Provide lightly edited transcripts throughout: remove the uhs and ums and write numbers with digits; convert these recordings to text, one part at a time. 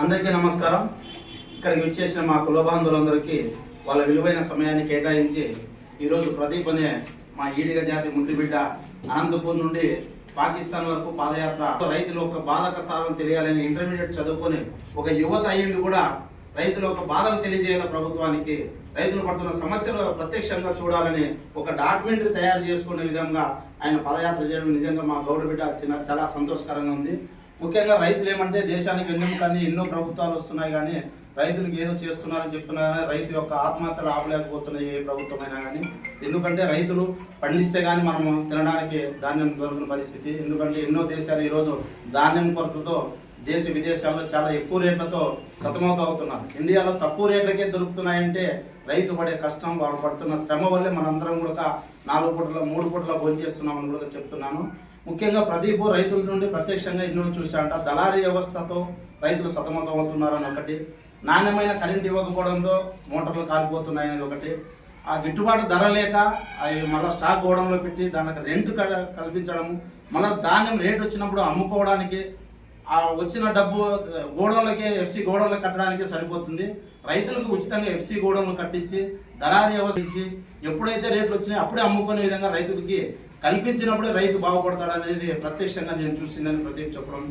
అందరికీ నమస్కారం. ఇక్కడికి వచ్చేసిన మా కులబాంధులందరికీ వాళ్ళ విలువైన సమయాన్ని కేటాయించి ఈరోజు ప్రదీప్ అనే మా ఈడిగ జాతి ముద్దుబిడ్డ అనంతపూర్ నుండి పాకిస్తాన్ వరకు పాదయాత్ర, రైతులు ఒక బాధక సారం తెలియాలని ఇంటర్మీడియట్ చదువుకొని ఒక యువత అయ్యింది కూడా రైతుల ఒక బాధలు తెలియజేయాల ప్రభుత్వానికి, రైతులు పడుతున్న సమస్యలు ప్రత్యక్షంగా చూడాలని ఒక డాక్యుమెంటరీ తయారు చేసుకునే విధంగా ఆయన పాదయాత్ర చేయడం నిజంగా మా గౌడ బిడ్డ చాలా సంతోషకరంగా ఉంది. ముఖ్యంగా రైతులు ఏమంటే దేశానికి వెన్నెముకని ఎన్నో ప్రభుత్వాలు వస్తున్నాయి, కానీ రైతులకు ఏదో చేస్తున్నారని చెప్తున్నా కానీ రైతు యొక్క ఆత్మహత్యలు ఆపలేకపోతున్నాయి ఏ ప్రభుత్వమైనా కానీ. ఎందుకంటే రైతులు పండిస్తే కానీ మనము తినడానికి ధాన్యం దొరికిన పరిస్థితి. ఎందుకంటే ఎన్నో దేశాలు ఈరోజు ధాన్యం కొరతతో దేశ విదేశాల్లో చాలా ఎక్కువ రేట్లతో సతమతమవుతున్నారు. ఇండియాలో తక్కువ రేట్లకే దొరుకుతున్నాయంటే రైతు పడే కష్టం, వాళ్ళు పడుతున్న శ్రమ వల్లే మనందరం కూడా 4 పూటల 3 పూటల భోంచేస్తున్నామని కూడా చెప్తున్నాను. ముఖ్యంగా ప్రదీప్ రైతుల నుండి ప్రత్యక్షంగా ఎన్నో చూశాంట. దళారీ వ్యవస్థతో రైతులు సతమతమవుతున్నారని ఒకటి, నాణ్యమైన కరెంట్ ఇవ్వకపోవడంతో మోటార్లు కాలిపోతున్నాయనేది ఒకటి, ఆ గిట్టుబాటు ధర లేక అవి మళ్ళీ స్టాక్ గోడంలో పెట్టి దానికి రెంట్ కల్పించడము, మళ్ళీ ధాన్యం రేట్ వచ్చినప్పుడు అమ్ముకోవడానికి ఆ వచ్చిన డబ్బు గోడౌన్లకే ఎఫ్సి గోడౌన్లకు కట్టడానికి సరిపోతుంది. రైతులకు ఉచితంగా ఎఫ్సి గోడౌన్లు కట్టించి దళారీ వ్యవస్థ ఇచ్చి ఎప్పుడైతే రేట్లు వచ్చినాయో అప్పుడే అమ్ముకునే విధంగా రైతులకి కల్పించినప్పుడే రైతు బాగుపడతాడనేది ప్రత్యక్షంగా నేను చూసిందని ప్రదీప్ చెప్పడం.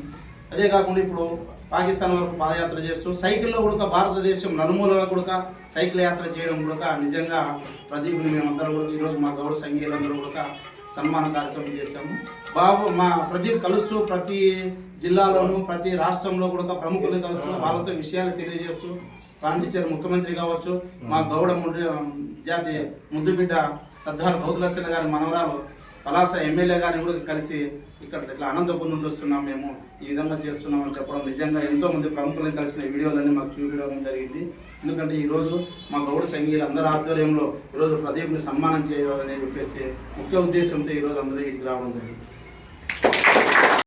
అదే కాకుండా ఇప్పుడు పాకిస్తాన్ వరకు పాదయాత్ర చేస్తూ సైకిల్లో కూడా భారతదేశం నలుమూలలో కూడా సైకిల్ యాత్ర చేయడం కూడా నిజంగా ప్రదీప్ని మేమందరం కూడా ఈరోజు మా గౌరవ సంఘీయులందరూ కూడా సన్మాన కార్యక్రమం చేశాము. మా ప్రదీప్ కలుస్తూ ప్రతి జిల్లాలోనూ ప్రతి రాష్ట్రంలో కూడా ప్రముఖులను కలుస్తూ వాళ్ళతో విషయాలు తెలియజేస్తూ పాండిచేరి ముఖ్యమంత్రి కావచ్చు, మా గౌడ జాతి ముద్దుబిడ్డ సర్దార్ బౌద్ధలచ్చన్న గారి మనవరాలు పలాస ఎమ్మెల్యే గారిని కూడా కలిసి ఇక్కడ ఇట్లా అనంతపూర్ నుండి వస్తున్నాం, మేము ఈ విధంగా చేస్తున్నామని చెప్పడం నిజంగా ఎంతోమంది ప్రముఖులను కలిసిన వీడియోలన్నీ మాకు చూపించడం జరిగింది. ఎందుకంటే ఈరోజు మా గౌడ సంఘీయులు అందరి ఆధ్వర్యంలో ఈరోజు ప్రదీప్ని సన్మానం చేయాలని చెప్పేసి ముఖ్య ఉద్దేశంతో ఈరోజు అందరూ ఇంటికి రావడం జరిగింది.